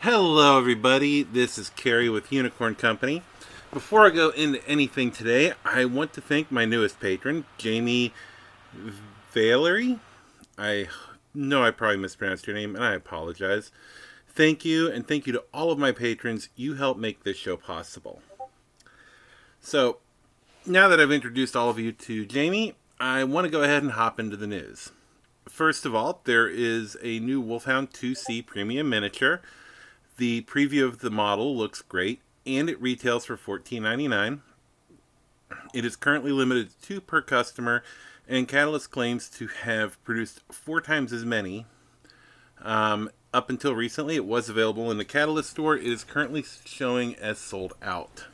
Hello, everybody. This is Carrie with Unicorn Company. Before I go into anything today, I want to thank my newest patron, Jamie Valerie. I know I probably mispronounced your name, and I apologize. Thank you, and thank you to all of my patrons. You help make this show possible. So, now that I've introduced all of you to Jamie, I want to go ahead and hop into the news. First of all, there is a new Wolfhound 2C Premium Miniature. The preview of the model looks great, and it retails for $14.99. It is currently limited to 2 per customer, and Catalyst claims to have produced 4 times as many. Up until recently, it was available in the Catalyst store. It is currently showing as sold out.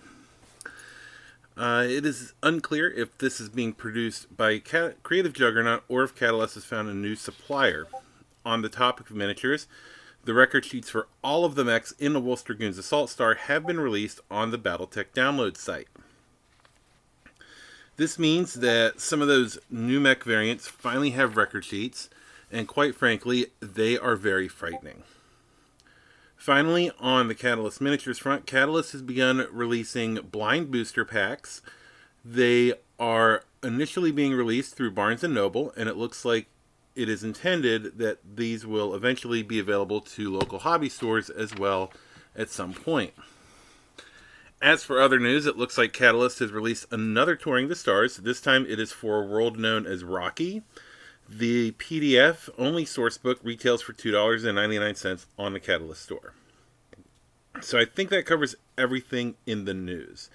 It is unclear if this is being produced by Creative Juggernaut or if Catalyst has found a new supplier. On the topic of miniatures, the record sheets for all of the mechs in the Wolf Dragoons Assault Star have been released on the Battletech download site. This means that some of those new mech variants finally have record sheets, and quite frankly, they are very frightening. Finally, on the Catalyst miniatures front, Catalyst has begun releasing blind booster packs. They are initially being released through Barnes & Noble, and it looks like it is intended that these will eventually be available to local hobby stores as well at some point. As for other news, it looks like Catalyst has released another Touring the Stars. This time it is for a world known as Rocky. The PDF only sourcebook retails for $2.99 on the Catalyst store. So I think that covers everything in the news.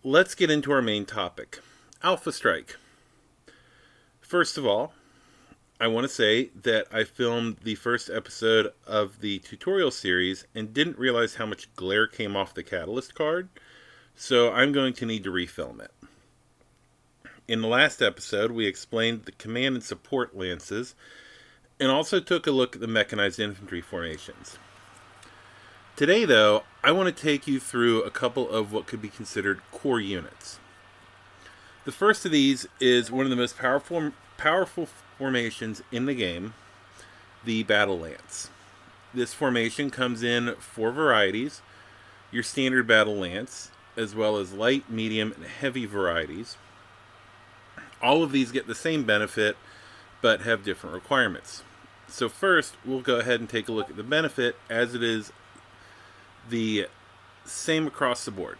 Let's get into our main topic, Alpha Strike. First of all, I want to say that I filmed the first episode of the tutorial series and didn't realize how much glare came off the Catalyst card, so I'm going to need to refilm it. In the last episode, we explained the command and support lances, and also took a look at the mechanized infantry formations. Today, though, I want to take you through a couple of what could be considered core units. The first of these is one of the most powerful formations in the game, the Battle Lance. This formation comes in 4 varieties: your standard Battle Lance, as well as light, medium, and heavy varieties. All of these get the same benefit, but have different requirements. So first, we'll go ahead and take a look at the benefit, as it is the same across the board.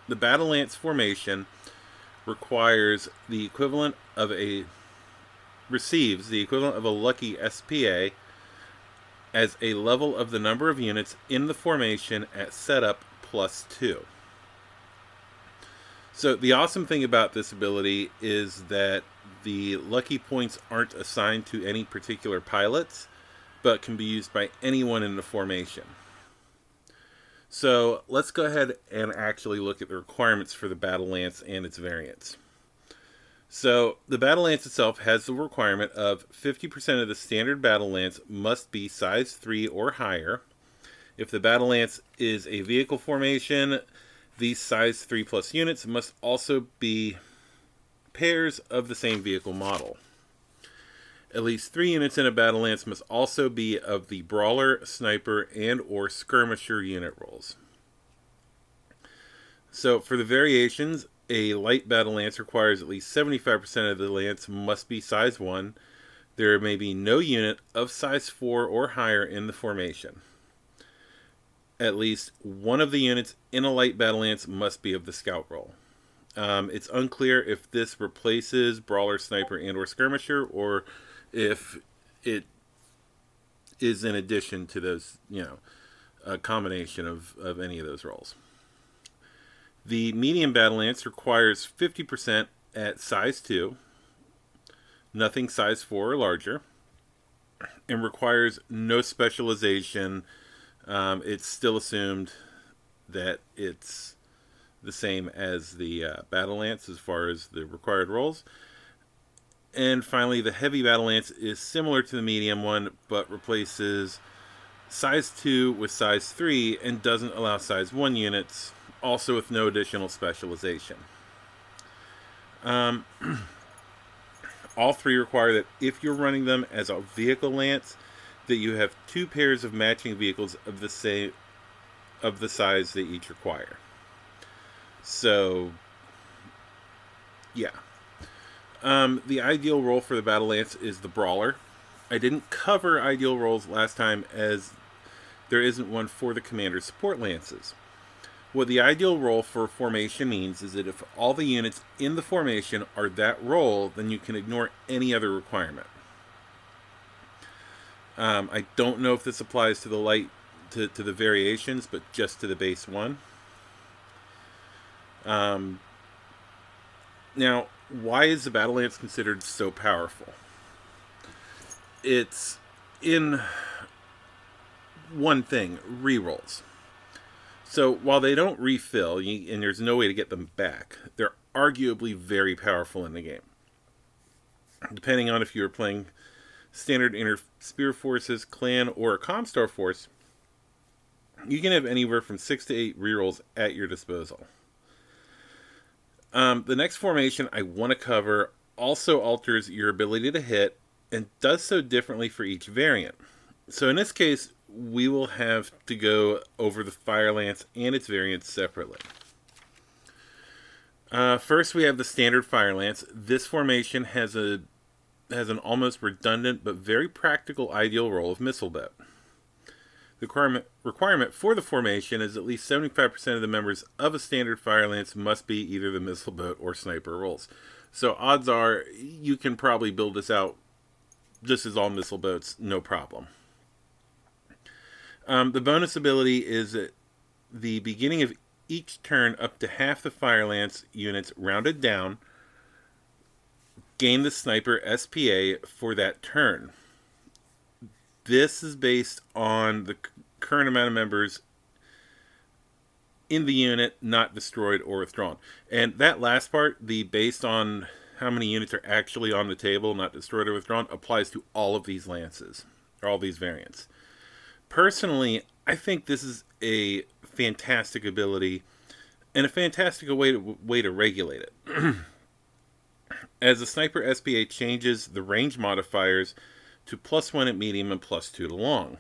The Battle Lance formation requires the equivalent of receives the equivalent of a lucky SPA as a level of the number of units in the formation at setup +2. So the awesome thing about this ability is that the lucky points aren't assigned to any particular pilots, but can be used by anyone in the formation. So let's go ahead and actually look at the requirements for the Battle Lance and its variants. So the Battle Lance itself has the requirement of 50% of the standard Battle Lance must be size 3 or higher. If the Battle Lance is a vehicle formation, these size 3 plus units must also be pairs of the same vehicle model. At least 3 units in a Battle Lance must also be of the Brawler, Sniper, and or Skirmisher unit roles. So for the variations, a light Battle Lance requires at least 75% of the lance must be size 1. There may be no unit of size 4 or higher in the formation. At least one of the units in a light Battle Lance must be of the Scout role. It's unclear if this replaces Brawler, Sniper, and or Skirmisher, or if it is in addition to those, a combination of any of those roles. The medium Battle Lance requires 50% at size 2, nothing size 4 or larger, and requires no specialization. It's still assumed that it's the same as the Battle Lance as far as the required roles. And finally, the heavy Battle Lance is similar to the medium one, but replaces size 2 with size 3 and doesn't allow size 1 units, also with no additional specialization. All 3 require that if you're running them as a vehicle lance, that you have 2 pairs of matching vehicles of the size they each require. So, yeah. The ideal role for the Battle Lance is the Brawler. I didn't cover ideal roles last time, as there isn't one for the Commander Support Lances. What the ideal role for formation means is that if all the units in the formation are that role, then you can ignore any other requirement. I don't know if this applies to the the variations, but just to the base one. Now, why is the Battle Lance considered so powerful? It's in one thing: rerolls. So while they don't refill, and there's no way to get them back, they're arguably very powerful in the game. Depending on if you were playing standard Inter-Spear Forces, Clan, or a Comstar Force, you can have anywhere from 6 to 8 rerolls at your disposal. The next formation I want to cover also alters your ability to hit, and does so differently for each variant. So in this case, we will have to go over the Fire Lance and its variants separately. First, we have the standard Fire Lance. This formation has an almost redundant but very practical ideal role of Missile Boat. The requirement for the formation is at least 75% of the members of a standard Fire Lance must be either the Missile Boat or Sniper roles. So odds are you can probably build this out just as all Missile Boats, no problem. The bonus ability is at the beginning of each turn, up to half the Fire Lance units rounded down gain the Sniper SPA for that turn. This is based on the current amount of members in the unit not destroyed or withdrawn. And that last part, the based on how many units are actually on the table, not destroyed or withdrawn, applies to all of these lances, or all these variants. Personally, I think this is a fantastic ability and a fantastic way to regulate it. As the Sniper SPA changes the range modifiers to +1 at medium and +2 to long,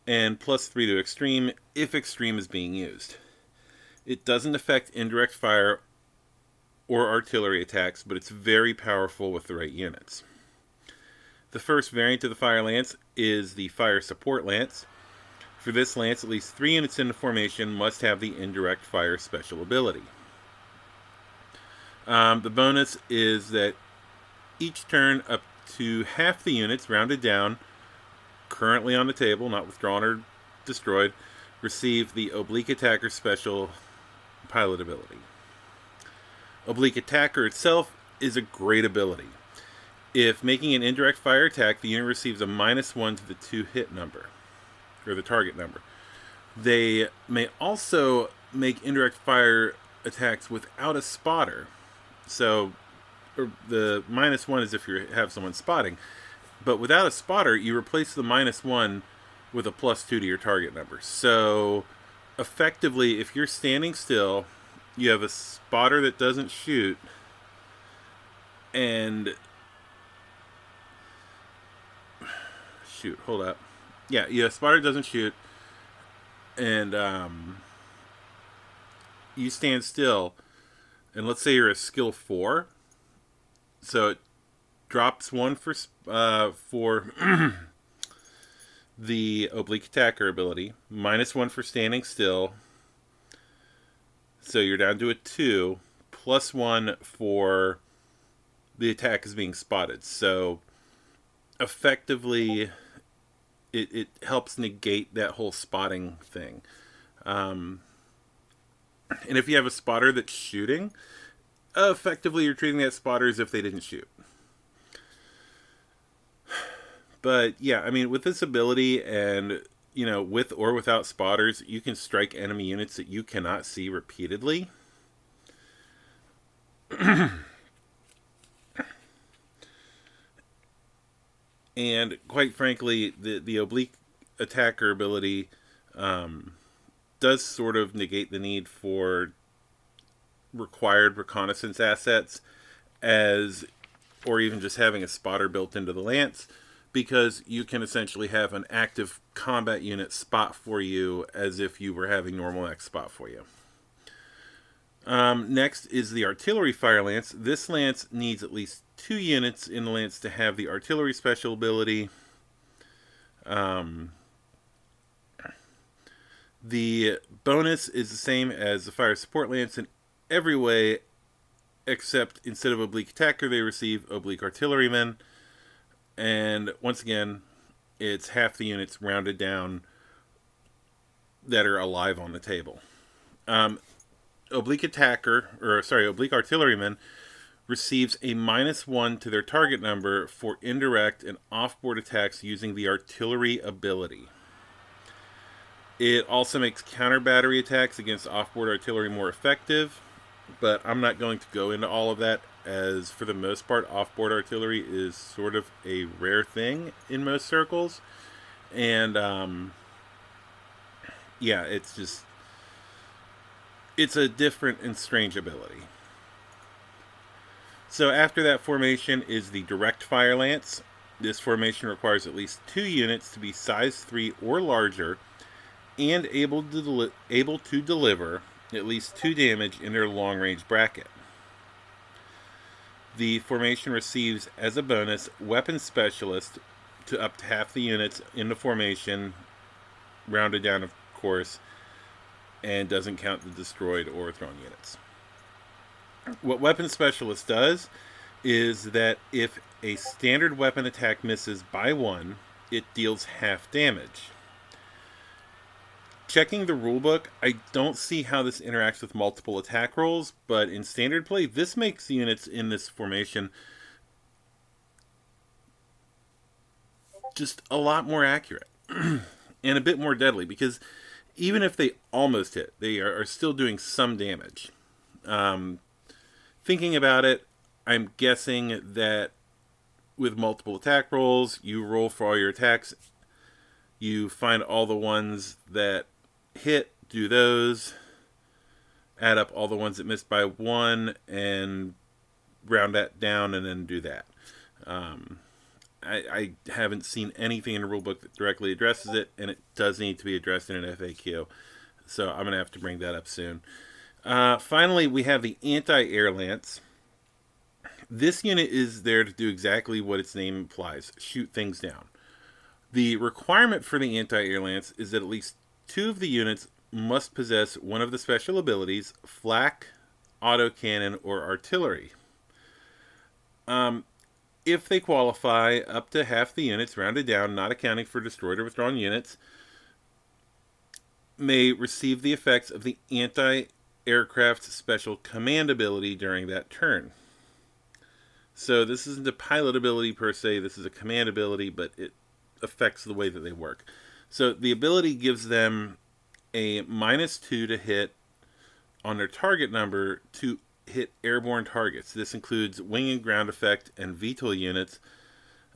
and +3 to extreme if extreme is being used. It doesn't affect indirect fire or artillery attacks, but it's very powerful with the right units. The first variant of the Fire Lance is the Fire Support Lance. For this lance, at least 3 units in the formation must have the indirect fire special ability. The bonus is that each turn, up to half the units, rounded down, currently on the table, not withdrawn or destroyed, receive the Oblique Attacker special pilot ability. Oblique Attacker itself is a great ability. If making an indirect fire attack, the unit receives a -1 to the 2 hit number, or the target number. They may also make indirect fire attacks without a spotter. So the -1 is if you have someone spotting. But without a spotter, you replace the -1 with a +2 to your target number. So effectively, if you're standing still, you have a spotter that doesn't shoot, and hold up. Yeah, you have a spotter that doesn't shoot, and you stand still, and let's say you're a skill 4, so it drops 1 for the Oblique Attacker ability, -1 for standing still, so you're down to a 2, +1 for the attack is being spotted. So effectively, it helps negate that whole spotting thing. And if you have a spotter that's shooting, effectively you're treating that spotter as if they didn't shoot. But yeah, I mean, with this ability, and with or without spotters, you can strike enemy units that you cannot see repeatedly. And quite frankly, the Oblique Attacker ability does sort of negate the need for required reconnaissance assets, or even just having a spotter built into the lance, because you can essentially have an active combat unit spot for you as if you were having normal mech spot for you. Next is the artillery fire lance. This lance needs at least 2 units in the lance to have the artillery special ability. The bonus is the same as the fire support lance in every way, except instead of oblique attacker, they receive oblique artillerymen. And once again, it's half the units rounded down that are alive on the table. Oblique artilleryman receives a -1 to their target number for indirect and off-board attacks using the artillery ability. It also makes counter battery attacks against off-board artillery more effective, but I'm not going to go into all of that, as for the most part, off-board artillery is sort of a rare thing in most circles. And, yeah, it's a different and strange ability. So after that formation is the direct fire lance. This formation requires at least 2 units to be size 3 or larger and able to deliver at least 2 damage in their long-range bracket. The formation receives, as a bonus, weapon specialist to up to half the units in the formation, rounded down, of course, and doesn't count the destroyed or thrown units. What weapon specialist does is that if a standard weapon attack misses by 1, it deals half damage. Checking the rulebook, I don't see how this interacts with multiple attack rolls, but in standard play, this makes the units in this formation just a lot more accurate and a bit more deadly, because even if they almost hit, they are still doing some damage. Thinking about it, I'm guessing that with multiple attack rolls, you roll for all your attacks, you find all the ones that hit, do those, add up all the ones that missed by 1, and round that down, and then do that. I haven't seen anything in the rulebook that directly addresses it, and it does need to be addressed in an FAQ, so I'm going to have to bring that up soon. Finally, we have the anti-air lance. This unit is there to do exactly what its name implies, shoot things down. The requirement for the anti-air lance is that at least 2 of the units must possess one of the special abilities, flak, autocannon, or artillery. If they qualify, up to half the units, rounded down, not accounting for destroyed or withdrawn units, may receive the effects of the anti-aircraft special command ability during that turn. So this isn't a pilot ability per se, this is a command ability, but it affects the way that they work. So the ability gives them a -2 to hit on their target number to hit airborne targets. This includes wing and ground effect and VTOL units.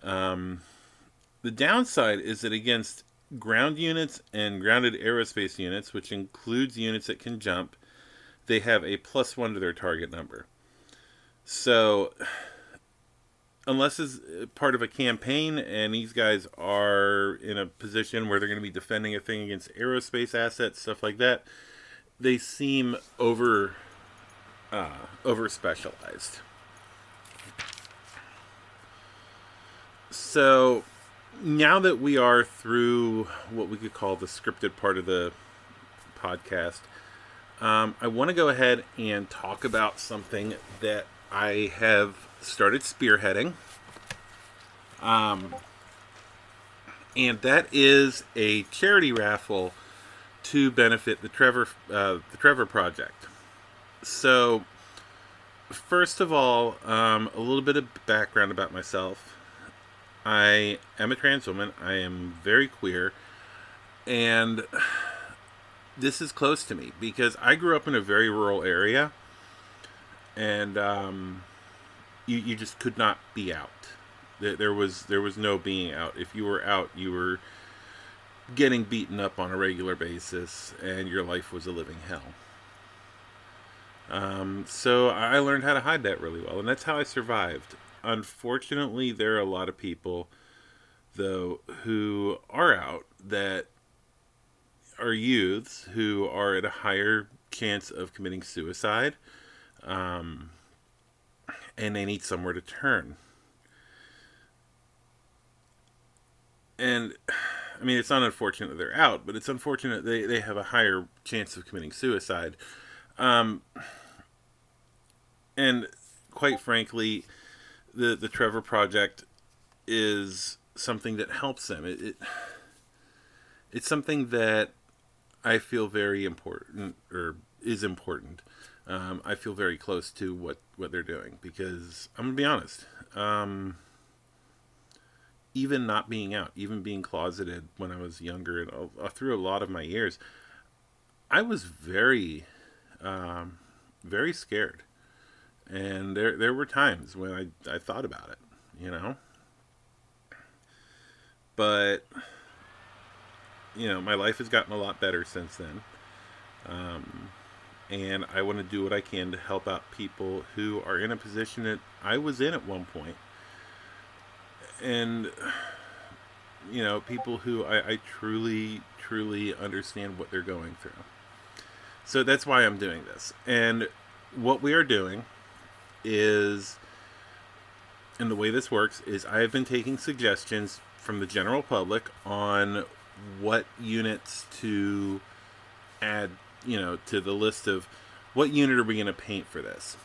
The downside is that against ground units and grounded aerospace units, which includes units that can jump, they have a +1 to their target number. So unless it's part of a campaign and these guys are in a position where they're going to be defending a thing against aerospace assets, stuff like that, they seem over specialized. So now that we are through what we could call the scripted part of the podcast, I want to go ahead and talk about something that I have started spearheading, and that is a charity raffle to benefit the Trevor Project. So, first of all, a little bit of background about myself. I am a trans woman. I am very queer, and this is close to me because I grew up in a very rural area, and you just could not be out. There was no being out. If you were out, you were getting beaten up on a regular basis, and your life was a living hell. So I learned how to hide that really well, and that's how I survived. Unfortunately, there are a lot of people though, who are out that are youths who are at a higher chance of committing suicide, um, and they need somewhere to turn. And I mean, it's not unfortunate they're out, but it's unfortunate they have a higher chance of committing suicide. Um, and quite frankly, the Trevor Project is something that helps them. It's something that I feel very important, or is important. I feel very close to what they're doing, because I'm gonna be honest. Even not being out, even being closeted when I was younger, and through a lot of my years, I was very scared. And there were times when I thought about it, you know. But my life has gotten a lot better since then, um, and I want to do what I can to help out people who are in a position that I was in at one point, and people who I truly understand what they're going through. So that's why I'm doing this. And what we are doing is, and the way this works is, I have been taking suggestions from the general public on what units to add, to the list of what unit are we going to paint for this.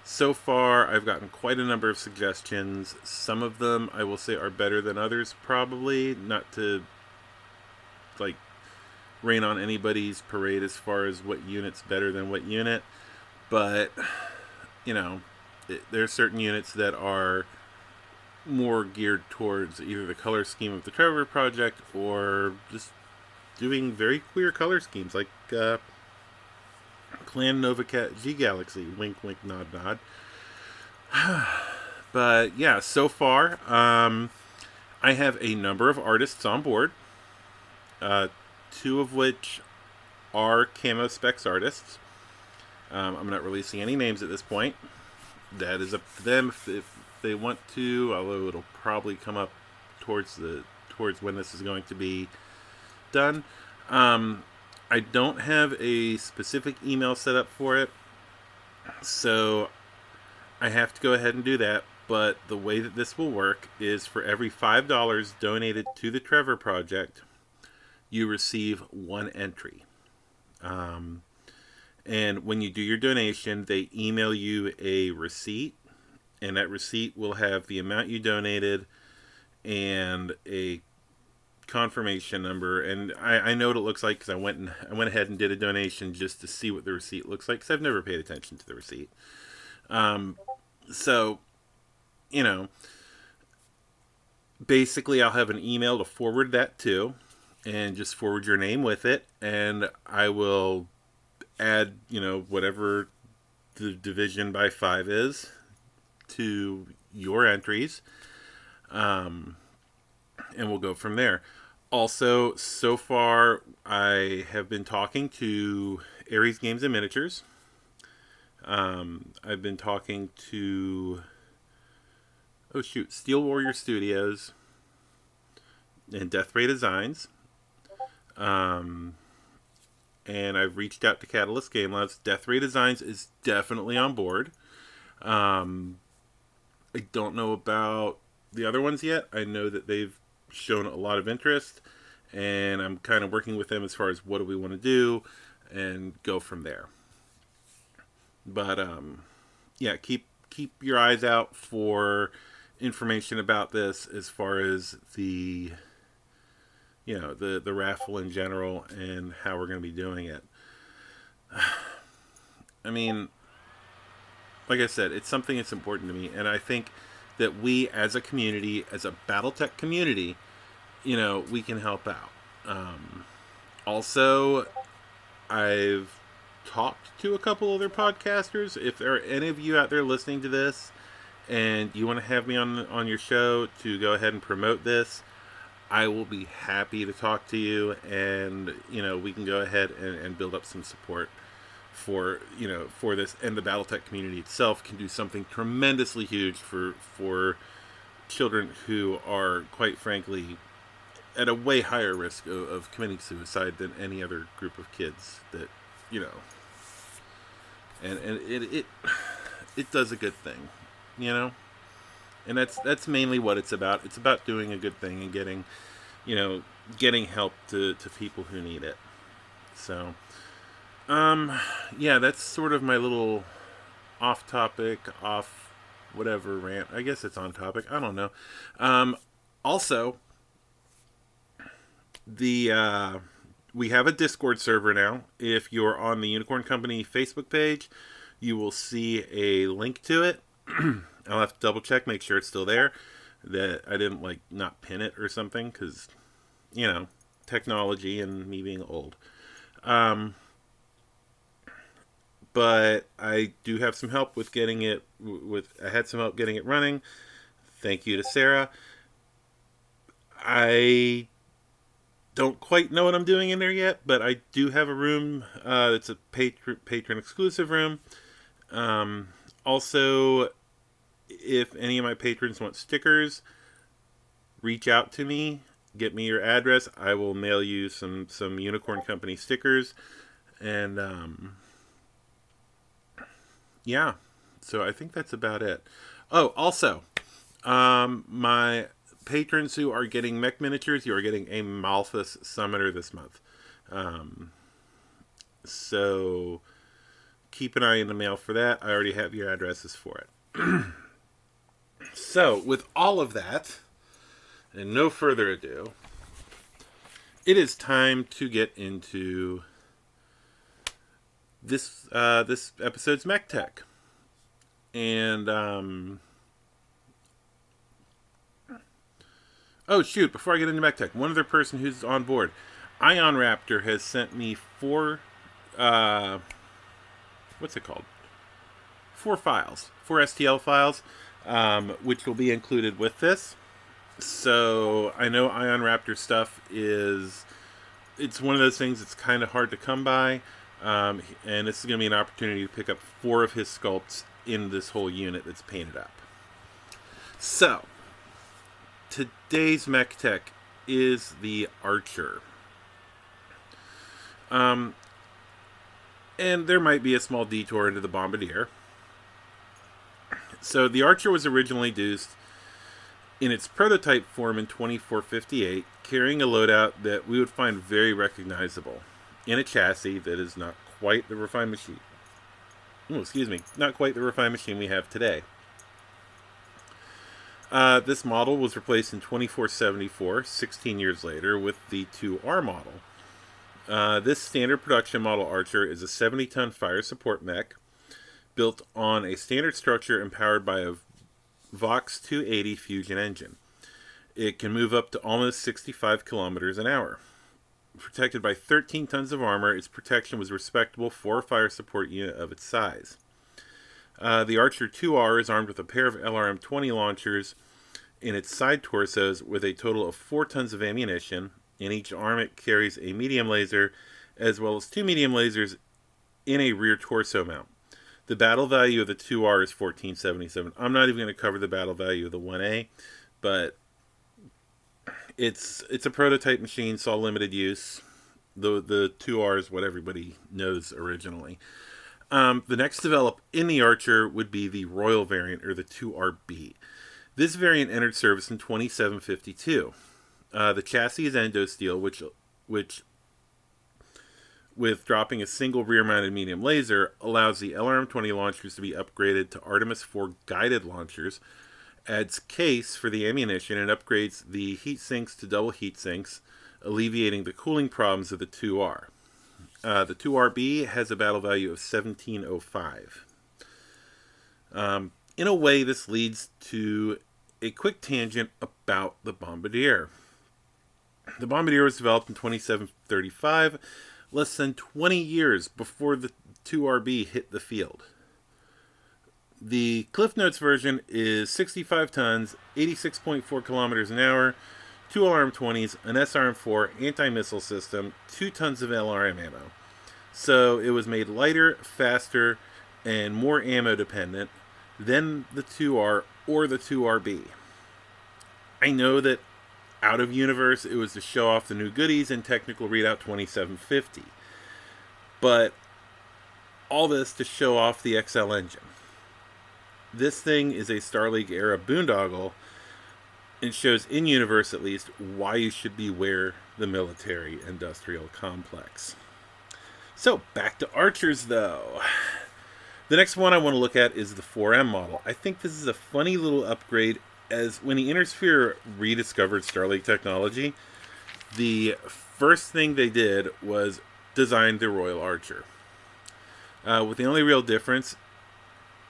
So far, I've gotten quite a number of suggestions. Some of them, I will say, are better than others, probably. Not to, like, rain on anybody's parade as far as what unit's better than what unit. But, there are certain units that are more geared towards either the color scheme of the Trevor Project, or just doing very queer color schemes, like Clan Novacat G Galaxy. Wink, wink, nod, nod. But yeah, so far, I have a number of artists on board. Two of which are camo specs artists. I'm not releasing any names at this point. That is up to them if they want to. Although it'll probably come up towards when this is going to be done. I don't have a specific email set up for it, so I have to go ahead and do that. But the way that this will work is, for every $5 donated to the Trevor Project, you receive one entry. And when you do your donation, they email you a receipt, and that receipt will have the amount you donated and a confirmation number. And I know what it looks like, because I went ahead and did a donation just to see what the receipt looks like, because I've never paid attention to the receipt. So, basically I'll have an email to forward that to, and just forward your name with it, and I will add, whatever the division by 5 is to your entries, and we'll go from there. Also, so far, I have been talking to Aries Games and Miniatures. I've been talking to Steel Warrior Studios and Death Ray Designs. And I've reached out to Catalyst Game Labs. Death Ray Designs is definitely on board. I don't know about the other ones yet. I know that they've shown a lot of interest, and I'm kind of working with them as far as what do we want to do, and go from there. But yeah, keep your eyes out for information about this, as far as the raffle in general, and how we're going to be doing it. I mean, like I said, it's something that's important to me, and I think that we, as a community, as a BattleTech community, we can help out. Also, I've talked to a couple other podcasters. If there are any of you out there listening to this, and you want to have me on your show to go ahead and promote this, I will be happy to talk to you, and we can go ahead and build up some support for this, and the BattleTech community itself can do something tremendously huge for children who are, quite frankly, at a way higher risk of committing suicide than any other group of kids that, you know, and it does a good thing, you know, and that's mainly what it's about. It's about doing a good thing and getting, you know, getting help to people who need it. So, yeah, that's sort of my little off topic, off whatever rant. I guess it's on topic. I don't know. Also, the we have a Discord server now. If you're on the Unicorn Company Facebook page, you will see a link to it. I'll have to double check, make sure it's still there. That I didn't like not pin it or something, because, you know, technology and me being old. But I do have some help with getting it. I had some help getting it running. Thank you to Sarah. I don't quite know what I'm doing in there yet, but I do have a room. It's a patron exclusive room. Also, if any of my patrons want stickers, reach out to me. Get me your address. I will mail you some Unicorn Company stickers. And yeah, so I think that's about it. Oh, also, my patrons who are getting mech miniatures, you are getting a Malthus Summoner this month. So keep an eye in the mail for that. I already have your addresses for it. So, with all of that, and no further ado, it is time to get into this episode's mech tech. And oh shoot, before I get into mech tech, one other person who's on board, Ion Raptor, has sent me four what's it called? Four STL files, which will be included with this. So I know Ion Raptor stuff it's one of those things that's kind of hard to come by, and this is going to be an opportunity to pick up 4 of his sculpts in this whole unit that's painted up. So, today's mech tech is the Archer. And there might be a small detour into the Bombardier. So the Archer was originally introduced in its prototype form in 2458, carrying a loadout that we would find very recognizable in a chassis that is not quite the refined machine. Not quite the refined machine we have today. This model was replaced in 2474, 16 years later, with the 2R model. This standard production model Archer is a 70-ton fire support mech built on a standard structure and powered by a Vox 280 fusion engine. It can move up to almost 65 kilometers an hour. Protected by 13 tons of armor, its protection was respectable for a fire support unit of its size. The Archer 2R is armed with a pair of LRM-20 launchers in its side torsos with a total of 4 tons of ammunition. In each arm it carries a medium laser as well as 2 medium lasers in a rear torso mount. The battle value of the 2R is 1477. I'm not even going to cover the battle value of the 1A, but it's a prototype machine, saw limited use. The 2R is what everybody knows originally. The next develop in the Archer would be the Royal variant, or the 2RB. This variant entered service in 2752. The chassis is endo steel, which with dropping a single rear-mounted medium laser, allows the LRM-20 launchers to be upgraded to Artemis 4 guided launchers, adds case for the ammunition, and upgrades the heat sinks to double heat sinks, alleviating the cooling problems of the 2R. The 2RB has a battle value of 1705. In a way, this leads to a quick tangent about the Bombardier. The Bombardier was developed in 2735, less than 20 years before the 2RB hit the field. The Cliff Notes version is 65 tons, 86.4 kilometers an hour, 2 LRM-20s, an SRM-4 anti-missile system, 2 tons of LRM ammo. So it was made lighter, faster, and more ammo dependent than the 2R or the 2RB. I know that out of universe, it was to show off the new goodies in Technical Readout 2750. But all this to show off the XL engine. This thing is a Star League era boondoggle and shows in universe at least why you should beware the military industrial complex. So back to Archers though. The next one I want to look at is the 4M model. I think this is a funny little upgrade, as when the Intersphere rediscovered Star League technology, the first thing they did was design the Royal Archer. With the only real difference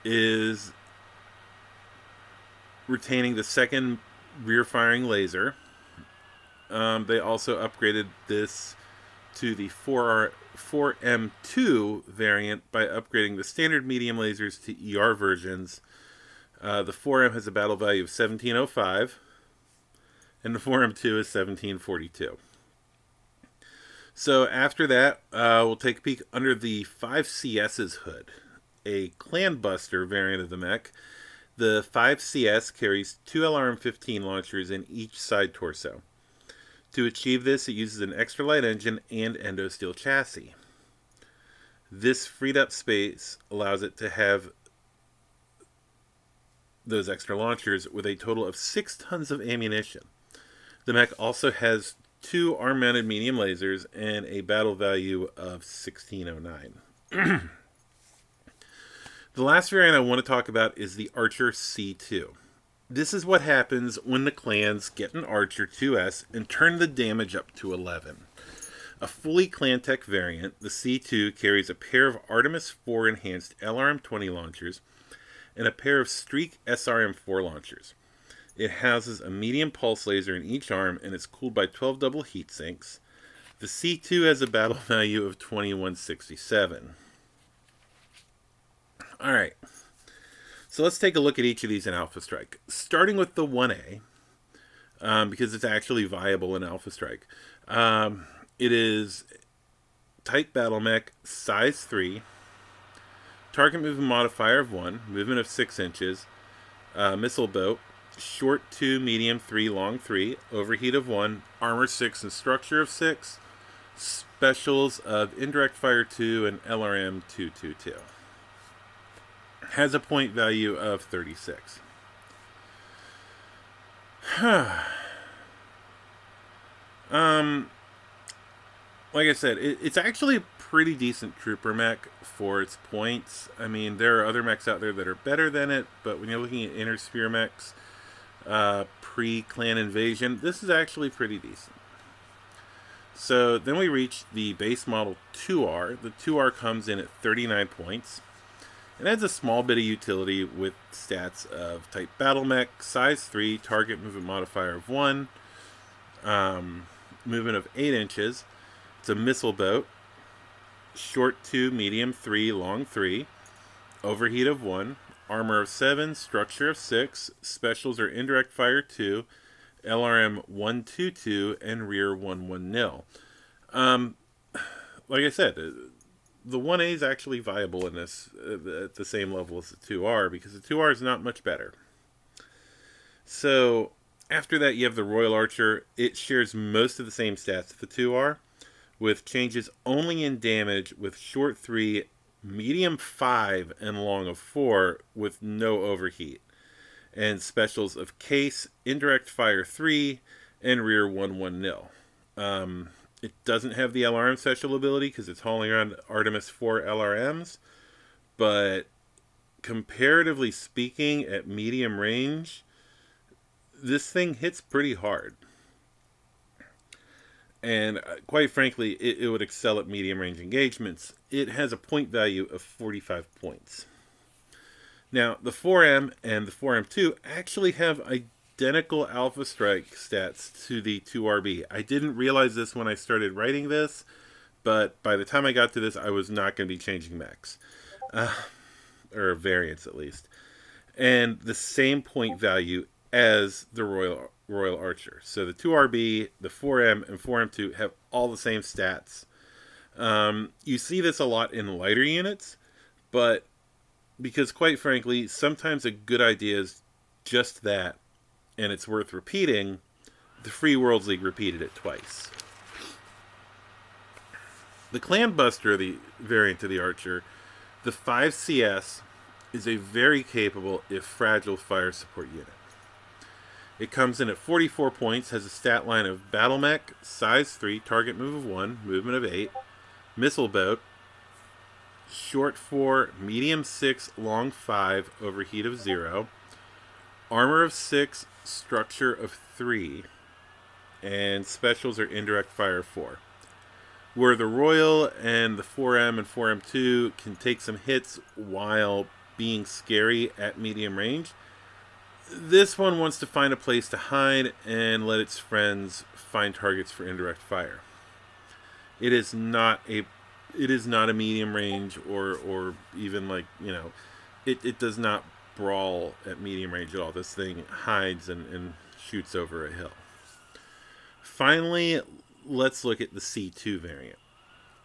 is retaining the second rear-firing laser. They also upgraded this to the 4M2 variant by upgrading the standard medium lasers to ER versions. The 4M has a battle value of 1705, and the 4M2 is 1742. So after that, we'll take a peek under the 5CS's hood, a Clan Buster variant of the mech. The 5CS carries 2 LRM-15 launchers in each side torso. To achieve this, it uses an extra light engine and endosteel chassis. This freed up space allows it to have those extra launchers with a total of 6 tons of ammunition. The mech also has 2 arm-mounted medium lasers and a battle value of 1609. The last variant I want to talk about is the Archer C2. This is what happens when the clans get an Archer 2S and turn the damage up to 11. A fully Clantech variant, the C2 carries a pair of Artemis 4 enhanced LRM-20 launchers and a pair of Streak SRM-4 launchers. It houses a medium pulse laser in each arm and is cooled by 12 double heat sinks. The C2 has a battle value of 2167. Alright, so let's take a look at each of these in Alpha Strike. Starting with the 1A, because it's actually viable in Alpha Strike. It is Type BattleMech, size 3, target movement modifier of 1, movement of 6 inches, missile boat, short 2, medium 3, long 3, overheat of 1, armor 6 and structure of 6, specials of indirect fire 2 and LRM 222. Has a point value of 36. Like I said, it's actually a pretty decent trooper mech for its points. I mean, there are other mechs out there that are better than it, but when you're looking at Intersphere mechs, pre-clan invasion, this is actually pretty decent. So then we reach the base model 2R. The 2R comes in at 39 points. It adds a small bit of utility with stats of Type BattleMech, size 3, target movement modifier of 1, movement of 8 inches. It's a missile boat, short 2, medium 3, long 3, overheat of 1, armor of 7, structure of 6, specials are indirect fire 2, LRM 122, and rear 110. Like I said, the 1A is actually viable in this at the same level as the 2R, because the 2R is not much better. So after that, you have the Royal Archer. It shares most of the same stats as the 2R, with changes only in damage, with short 3, medium 5, and long of 4, with no overheat. And specials of case, indirect fire 3, and rear 110. It doesn't have the LRM special ability because it's hauling around Artemis 4 LRMs, but comparatively speaking, at medium range, this thing hits pretty hard. And quite frankly, it would excel at medium range engagements. It has a point value of 45 points. Now, the 4M and the 4M2 actually have identical Alpha Strike stats to the 2RB. I didn't realize this when I started writing this, but by the time I got to this, I was not going to be changing mechs. Or variants, at least. And the same point value as the Royal Archer. So the 2RB, the 4M, and 4M2 have all the same stats. You see this a lot in lighter units, but because quite frankly, sometimes a good idea is just that, and it's worth repeating, the Free Worlds League repeated it twice. The Clan Buster, the variant of the Archer, the 5CS, is a very capable, if fragile, fire support unit. It comes in at 44 points, has a stat line of BattleMech, size 3, target move of 1, movement of 8, missile boat, short 4, medium 6, long 5, overheat of 0, armor of 6, structure of 3, and specials are indirect fire 4. Where the Royal and the 4M and 4M2 can take some hits while being scary at medium range, this one wants to find a place to hide and let its friends find targets for indirect fire. It is not a medium range or even like, it does not brawl at medium range at all. This thing hides and shoots over a hill. Finally, let's look at the C2 variant.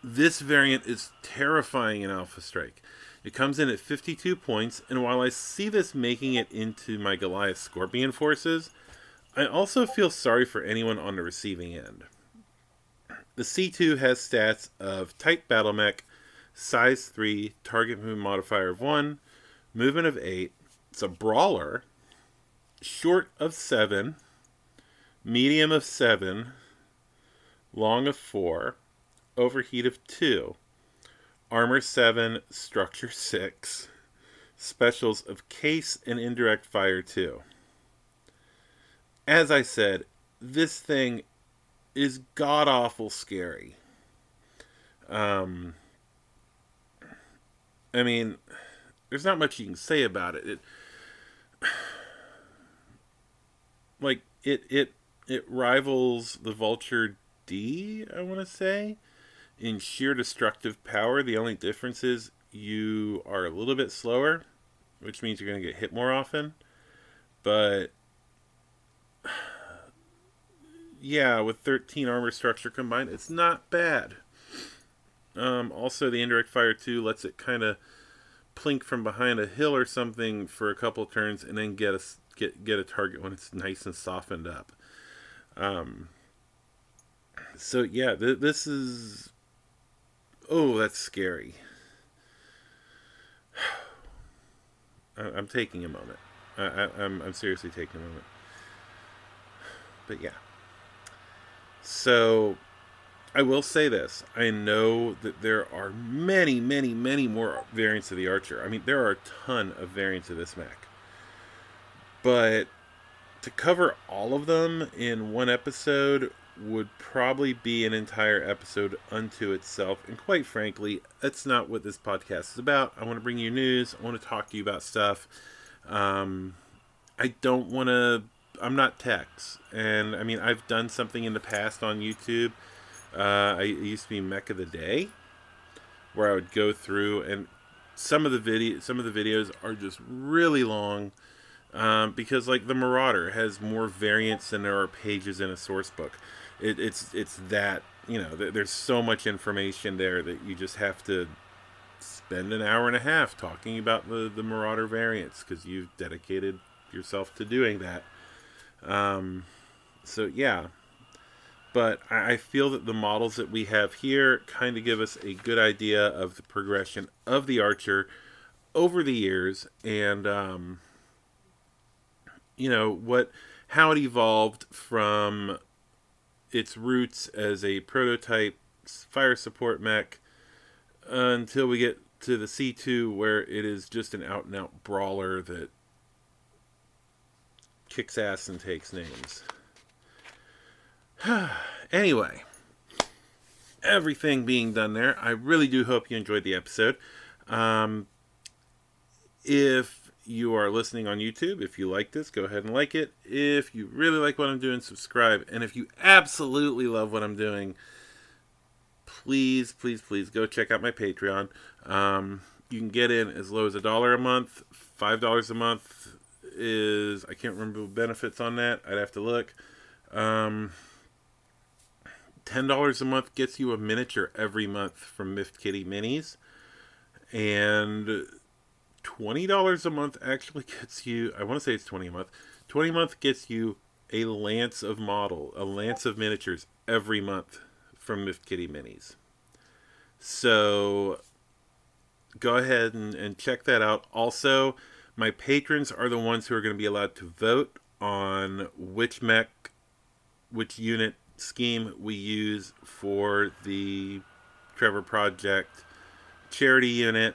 This variant is terrifying in Alpha Strike. It comes in at 52 points, and while I see this making it into my Goliath Scorpion forces, I also feel sorry for anyone on the receiving end. The C2 has stats of Type BattleMech, size 3, target move modifier of 1, movement of 8, it's a brawler, short of 7, medium of 7, long of 4, overheat of 2, armor 7, structure 6, specials of case and indirect fire 2. As I said, this thing is god-awful scary. I mean, there's not much you can say about it. It rivals the Vulture D, I want to say, in sheer destructive power. The only difference is you are a little bit slower, which means you're going to get hit more often. But yeah, with 13 armor structure combined, it's not bad. Also, the indirect fire 2 lets it kind of plink from behind a hill or something for a couple turns and then get a target when it's nice and softened up. So yeah, this is... Oh, that's scary. I'm taking a moment. I'm seriously taking a moment. But yeah. So, I will say this. I know that there are many, many, many more variants of the Archer. I mean, there are a ton of variants of this mech. But to cover all of them in one episode would probably be an entire episode unto itself. And quite frankly, that's not what this podcast is about. I want to bring you news. I want to talk to you about stuff. I'm not Tex. And I mean, I've done something in the past on YouTube. I used to be Mech of the Day, where I would go through, and some of the videos are just really long. Because like the Marauder has more variants than there are pages in a source book. It's that, there's so much information there that you just have to spend an hour and a half talking about the Marauder variants because you've dedicated yourself to doing that. So yeah, but I feel that the models that we have here kind of give us a good idea of the progression of the Archer over the years, and how it evolved from its roots as a prototype fire support mech until we get to the C2, where it is just an out-and-out brawler that kicks ass and takes names. Anyway, everything being done there, I really do hope you enjoyed the episode. If you are listening on YouTube, if you like this, go ahead and like it. If you really like what I'm doing, subscribe. And if you absolutely love what I'm doing, please, please, please go check out my Patreon. You can get in as low as $1 a month. $5 a month is, I can't remember the benefits on that. I'd have to look. $10 a month gets you a miniature every month from Miffed Kitty Minis. And $20 a month actually gets you, I want to say it's $20 a month, 20 month gets you a lance of miniatures every month from Myth Kitty Minis. So go ahead and check that out. Also, my patrons are the ones who are going to be allowed to vote on which unit scheme we use for the Trevor Project charity unit.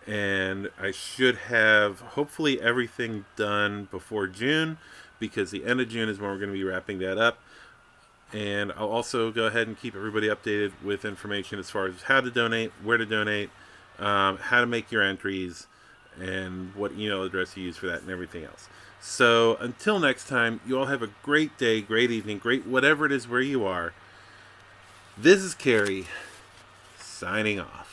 And I should have hopefully everything done before June, because the end of June is when we're going to be wrapping that up. And I'll also go ahead and keep everybody updated with information as far as how to donate, where to donate, how to make your entries, and what email address you use for that, and everything else. So until next time, you all have a great day, great evening, great whatever it is where you are. This is Carrie, signing off.